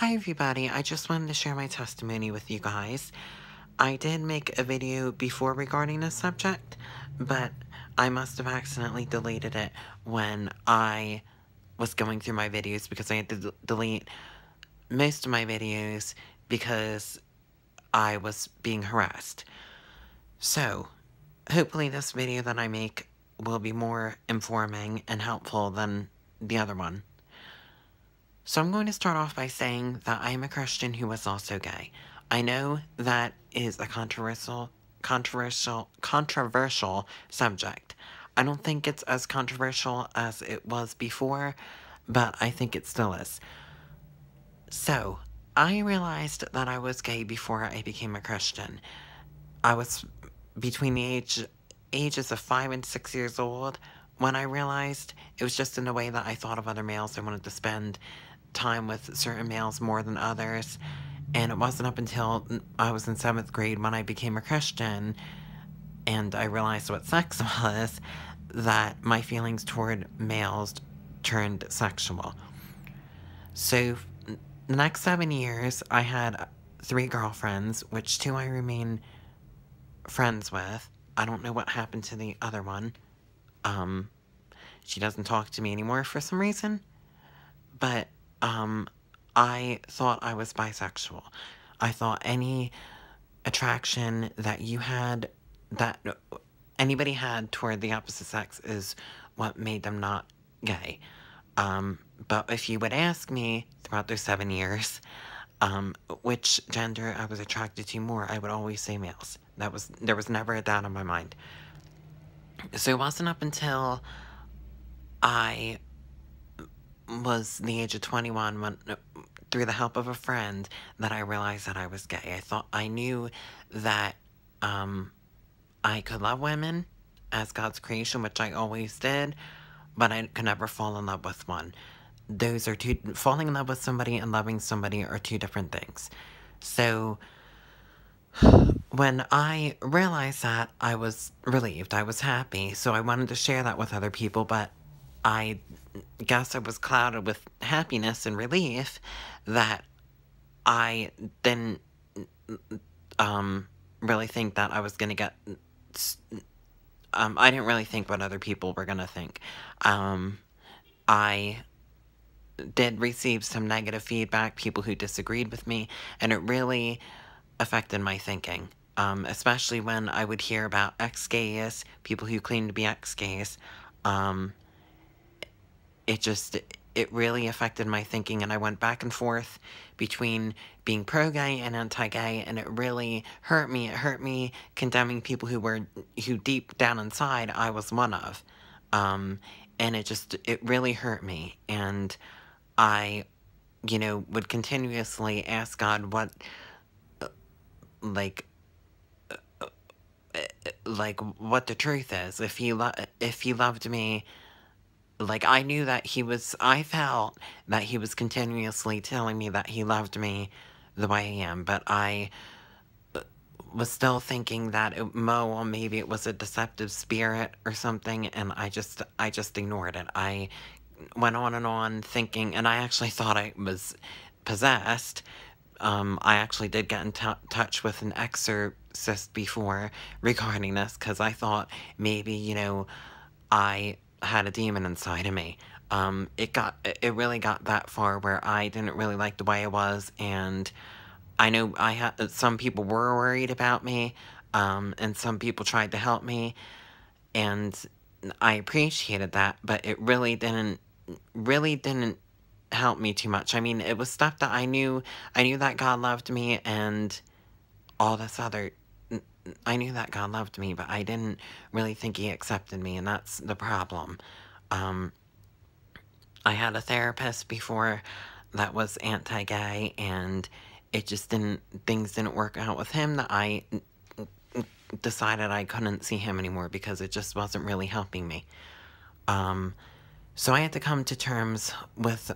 Hi everybody, I just wanted to share my testimony with you guys. I did make a video before regarding this subject, but I must have accidentally deleted it when I was going through my videos because I had to delete most of my videos because I was being harassed. So, hopefully this video that I make will be more informing and helpful than the other one. So I'm going to start off by saying that I am a Christian who was also gay. I know that is a controversial subject. I don't think it's as controversial as it was before, but I think it still is. So, I realized that I was gay before I became a Christian. I was between the ages of 5 and 6 years old when I realized. It was just in a way that I thought of other males. I wanted to spend time with certain males more than others, and it wasn't up until I was in 7th grade when I became a Christian and I realized what sex was that my feelings toward males turned sexual. So the next 7 years I had 3 girlfriends, which 2 I remain friends with. I don't know what happened to the other one. She doesn't talk to me anymore for some reason, but I thought I was bisexual. I thought any attraction that that anybody had toward the opposite sex is what made them not gay. But if you would ask me throughout those 7 years, which gender I was attracted to more, I would always say males. There was never a doubt in my mind. So it wasn't up until I was the age of 21 when, through the help of a friend, that I realized that I was gay. I knew that I could love women as God's creation, which I always did, but I could never fall in love with one. Falling in love with somebody and loving somebody are two different things. So when I realized that, I was relieved, I was happy, so I wanted to share that with other people, but I guess I was clouded with happiness and relief that I didn't really think that I was gonna get. I didn't really think what other people were gonna think. I did receive some negative feedback, people who disagreed with me, and it really affected my thinking. Especially when I would hear about ex-gays, people who claim to be ex-gays. It really affected my thinking, and I went back and forth between being pro-gay and anti-gay, and it really hurt me. It hurt me condemning people who deep down inside I was one of. And it really hurt me, and I, would continuously ask God what, what the truth is. If he loved me. I felt that he was continuously telling me that he loved me the way I am, but I was still thinking that maybe it was a deceptive spirit or something, and I just ignored it. I went on thinking, and I actually thought I was possessed. I actually did get in touch with an exorcist before regarding this, because I thought maybe, I had a demon inside of me. It really got that far where I didn't really like the way I was, and I know some people were worried about me, and some people tried to help me, and I appreciated that, but it really didn't help me too much. I mean, it was stuff that I knew that God loved me, and all this other. I knew that God loved me, but I didn't really think he accepted me, and that's the problem. I had a therapist before that was anti-gay, and things didn't work out with him, that I decided I couldn't see him anymore because it just wasn't really helping me. So I had to come to terms with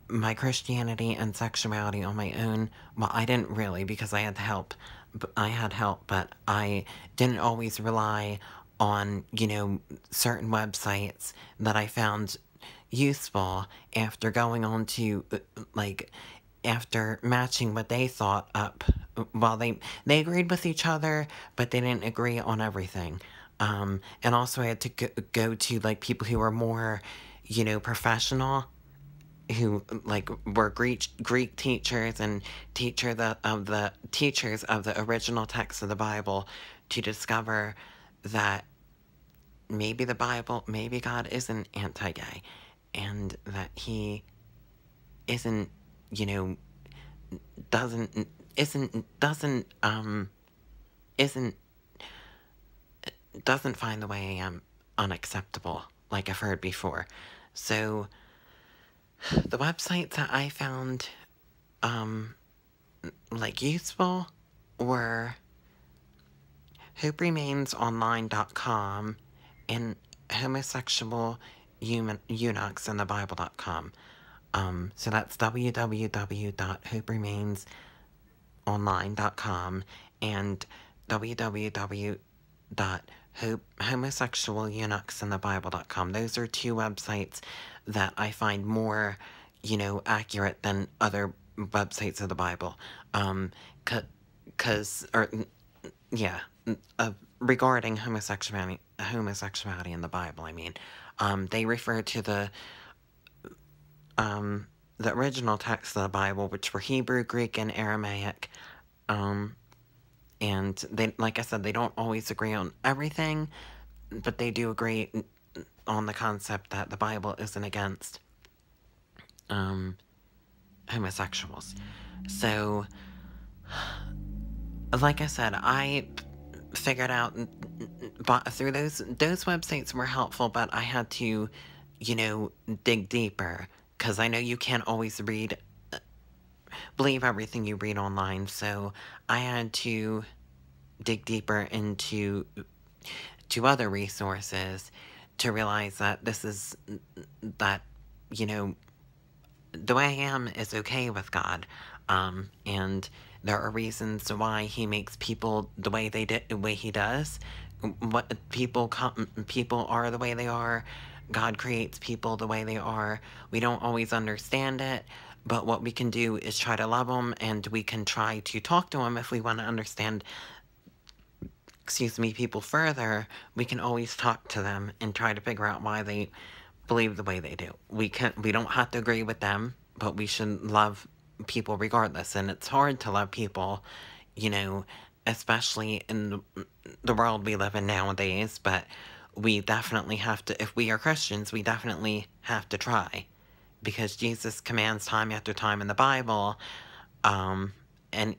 my Christianity and sexuality on my own. Well, I didn't really, because I had help. I had help, but I didn't always rely on, certain websites that I found useful after going on to, after matching what they thought up, well, they agreed with each other, but they didn't agree on everything. And also I had to go to like people who were more, professional, who like were Greek teachers and of the teachers of the original text of the Bible, to discover that maybe God isn't anti-gay, and that he isn't, you know, doesn't isn't doesn't find the way I am unacceptable, like I've heard before. So the websites that I found like useful were hoperemainsonline.com and homosexual eunuchsinthebible.com. So that's www.hoperemainsonline.com and www.homosexualeunuchsinthebible.com. Those are two websites that I find more, accurate than other websites of the Bible. Regarding homosexuality in the Bible, I mean, they refer to the original text of the Bible, which were Hebrew, Greek, and Aramaic. And they, like I said, they don't always agree on everything, but they do agree on the concept that the Bible isn't against homosexuals. So, like I said, I figured out, through those websites were helpful, but I had to, dig deeper, because I know you can't always believe everything you read online, so I had to dig deeper into other resources to realize that the way I am is okay with God, and there are reasons why he makes people the way he does. What people are the way they are. God creates people the way they are. We don't always understand it, but what we can do is try to love them, and we can try to talk to them if we want to understand, people further. We can always talk to them and try to figure out why they believe the way they do. We don't have to agree with them, but we should love people regardless. And it's hard to love people, especially in the world we live in nowadays, but we definitely have to, if we are Christians, we definitely have to try, because Jesus commands time after time in the Bible, and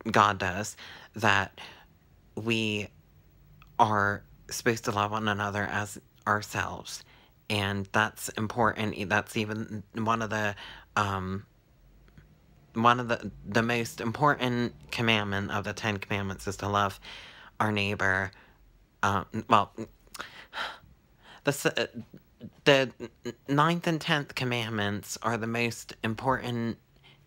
God does, that we are supposed to love one another as ourselves. And that's important. That's even one of the most important commandment of the 10 Commandments is to love our neighbor. The 9th and 10th commandments are the most important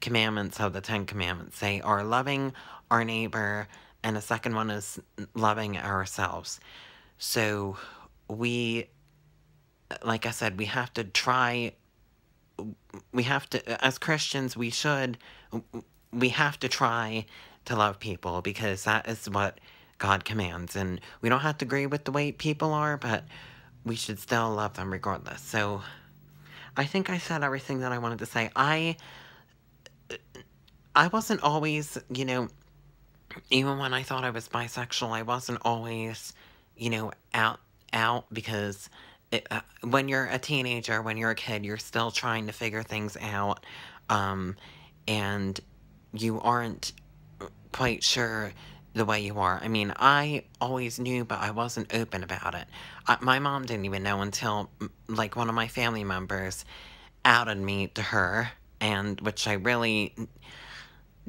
commandments of the 10 Commandments. They are loving our neighbor, and the second one is loving ourselves. So like I said, we have to try, as Christians, we have to try to love people, because that is what God commands. And we don't have to agree with the way people are, but we should still love them regardless. So I think I said everything that I wanted to say. I wasn't always, even when I thought I was bisexual, I wasn't always, out, because when you're a teenager, when you're a kid, you're still trying to figure things out, and you aren't quite sure the way you are. I mean, I always knew, but I wasn't open about it. My mom didn't even know until, like, one of my family members outed me to her, and which I really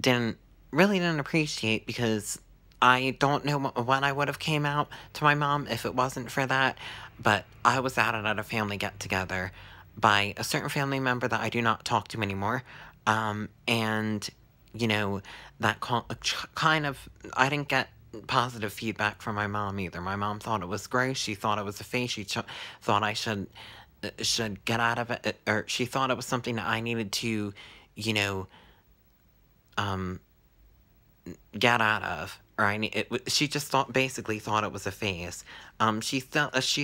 didn't appreciate, because I don't know when I would have came out to my mom if it wasn't for that, but I was outed at a family get-together by a certain family member that I do not talk to anymore, and, that kind of, I didn't get positive feedback from my mom either. My mom thought it was gross. She thought it was a phase. She thought I should get out of it, or she thought it was something that I needed to, you know, get out of. Or she just basically thought it was a phase. She's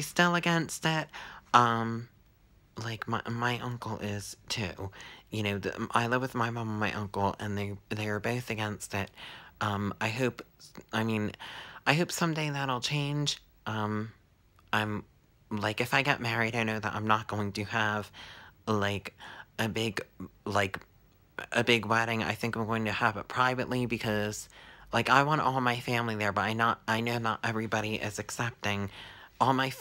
still against it. Like my uncle is too. You know, I live with my mom and my uncle, and they are both against it. I hope. I mean, I hope someday that'll change. I'm like, if I get married, I know that I'm not going to have like a big like a big wedding. I think I'm going to have it privately because, like, I want all my family there, but I know not everybody is accepting. Like,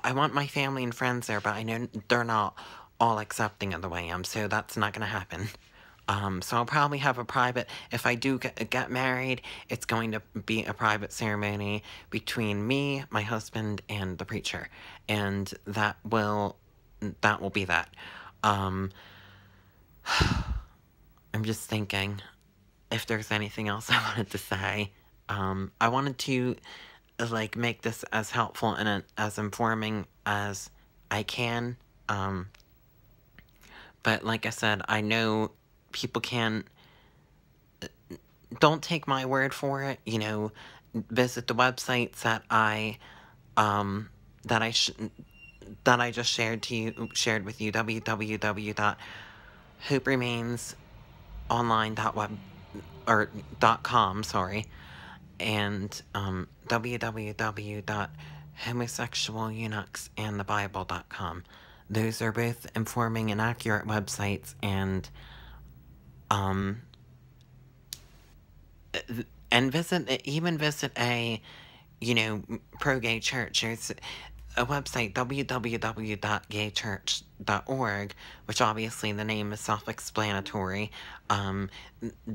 I want my family and friends there, but I know they're not all accepting of the way I am, so that's not gonna happen. So I'll probably have a private, if I do get married, it's going to be a private ceremony between me, my husband, and the preacher. And that will be that. Um, I'm just thinking if there's anything else I wanted to say. I wanted to, like, make this as helpful and as informing as I can. But like I said, I know people don't take my word for it, you know, visit the websites that that I just shared with you, www.hoperemainsonline.web or .com, sorry, and www.homosexualeunuchsandthebible.com. Those are both informing and accurate websites, and visit a, you know, pro-gay church. There's a website, www.gaychurch.org, which obviously the name is self-explanatory.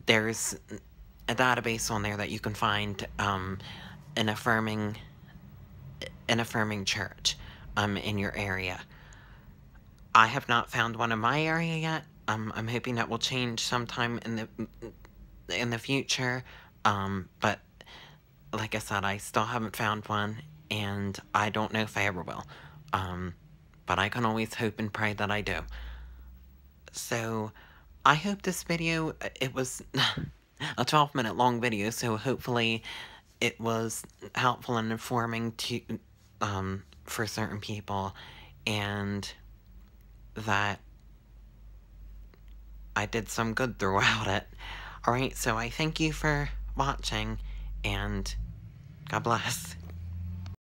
There's a database on there that you can find an affirming church in your area. I have not found one in my area yet. I'm hoping that will change sometime in the future. But like I said, I still haven't found one, and I don't know if I ever will. But I can always hope and pray that I do. So, I hope this video, it was a 12-minute long video, so hopefully it was helpful and informing to, for certain people, and that I did some good throughout it. Alright, so I thank you for watching, and God bless.